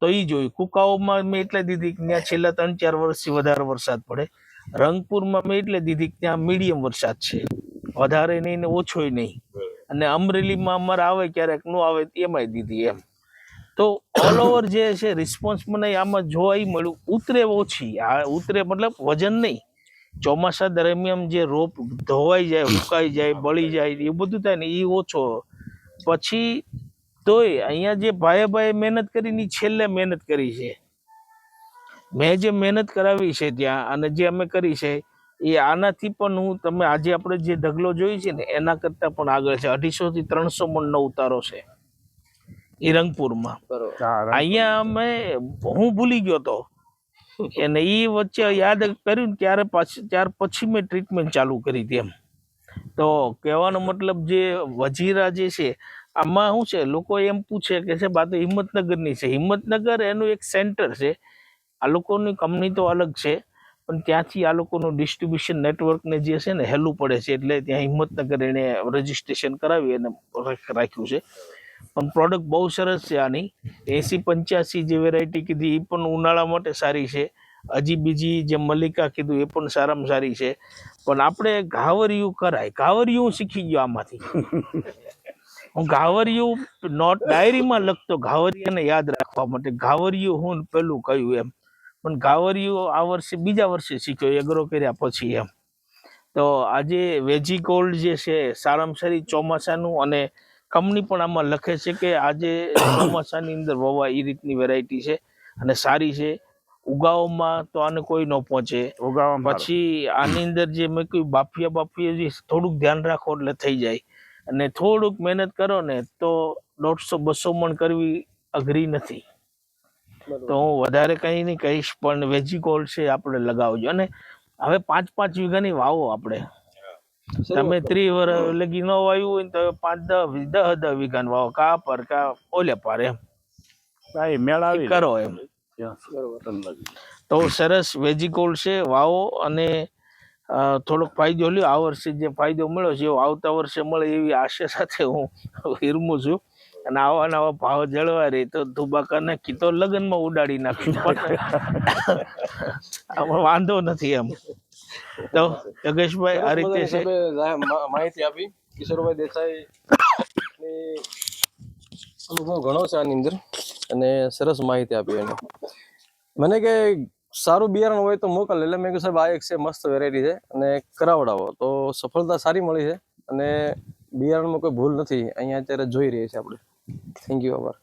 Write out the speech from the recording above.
તો એ જોયું. કુકાઓમાં મેં એટલે દીધી કે ત્યાં છેલ્લા 3-4 વર્ષથી વધારે વરસાદ પડે. રંગપુરમાં મેં એટલે દીધી કે ત્યાં મીડિયમ વરસાદ છે, વધારે નહીં ને ઓછોય નહીં. અને અમરેલીમાં અમારે આવે ક્યારેક ન આવે એમાંય દીધી એમ. તો ઓલ ઓવર જે છે રિસ્પોન્સ મને આમાં જોવા મળ્યું. ઉતરે ઓછી, આ ઉતરે મતલબ વજન નહીં. ચોમાસા દરમિયાન જે રોપ ધોવાઈ જાય, સુકાઈ જાય, બળી જાય, એ બધું થાય ને એ ઓછો. પછી તોય અહીંયા જે ભાઈએ મહેનત કરીને છેલ્લે મહેનત કરી છે, મેં જે મહેનત કરાવી છે ત્યાં અને જે અમે કરી છે એ આનાથી પણ હું તમે આજે આપણે જે ઢગલો જોઈ છે ને એના કરતા પણ આગળ છે. 250 થી 300 મણનો ઉતારો છે એ રંગપુરમાં. અહીંયા અમે હું ભૂલી ગયો તો અને એ વચ્ચે યાદ કર્યું ને ત્યાર પછી મેં ટ્રીટમેન્ટ ચાલુ કરી હતી એમ. તો કહેવાનો મતલબ જે વજીરા જે છે આમાં શું છે, લોકો એમ પૂછે કે છે બા તો હિંમતનગરની છે. હિંમતનગર એનું એક સેન્ટર છે. આ લોકોની કંપની તો અલગ છે પણ ત્યાંથી આ લોકોનું ડિસ્ટ્રીબ્યુશન નેટવર્કને જે છે ને હેલું પડે છે, એટલે ત્યાં હિંમતનગર એને રજીસ્ટ્રેશન કરાવી અને રાખ્યું છે. પણ પ્રોડક્ટ બહુ સરસ છે આની. 80-85 જે વેરાયટી કીધી એ પણ ઉનાળા માટે સારી છે. હજી બીજી જે મલ્લિકા કીધું એ પણ સારામાં સારી છે. પણ આપણે ઘાવરિયું કરાય, ઘાવરિયું શીખી ગયો આમાંથી. હું ઘાવરિયું નોટ ડાયરીમાં લખતો, ઘાવરિયાને યાદ રાખવા માટે. ઘાવરિયું હું પેલું કહ્યું એમ, પણ ઘાવરિયું આ વર્ષે બીજા વર્ષે શીખ્યો એગ્રો કર્યા પછી એમ. તો આજે વેજી ગોલ્ડ જે છે સારામાં સારી ચોમાસાનું, અને કંપની પણ આમાં લખે છે કે આજે ચોમાસાની અંદર વવા એ રીતની વેરાયટી છે અને સારી છે. ઉગાવમાં તો આને કોઈ ન પહોંચે. પછી આની અંદર જે મેં કહ્યું બાફિયા જે થોડુંક ધ્યાન રાખો એટલે થઈ જાય. અને થોડુંક મહેનત કરો ને તો 150-200 મણ કરવી અઘરી નથી. તો હું વધારે કંઈ નહીં કહીશ, પણ વેજી ગોલ્ડ છે આપણે લગાવજો. અને હવે 5-5 વીઘાની વાવો આપણે. તમે 30 વર્ષ લગી ન વાવ્યું હોય ને તો 5-10 વીઘાની વાવો, કા પર કા ઓલે પર એમ મેળાવી કરો એમ. તો સરસ વેજી ગોલ્ડ છે, વાવો. અને થોડોક ફાયદો લ્યો. આ વર્ષે જે ફાયદો મળ્યો છે એવો આવતા વર્ષે મળે એવી આશા સાથે હું હિરમું છું. અને આવા નવા ભાવ જળવા રહી તો ધુબાકા નાખી તો લગ્નમાં ઉડાડી નાખી, આમાં વાંધો નથી એમ. તો યોગેશભાઈ આ રીતે છે માહિતી આપી. કિશોરભાઈ દેસાઈ અનુભવ ઘણો છે આની અંદર અને સરસ માહિતી આપી એને. મને કે સારું બિયારણ હોય તો મોકલ, એટલે મેં કહ્યું સાહેબ આ એક છે મસ્ત વેરાયટી છે અને કરાવડાવો. તો સફળતા સારી મળી છે અને બિયારણમાં કોઈ ભૂલ નથી અહીંયા અત્યારે જોઈ રહી છે આપણે. Thank you. આભાર.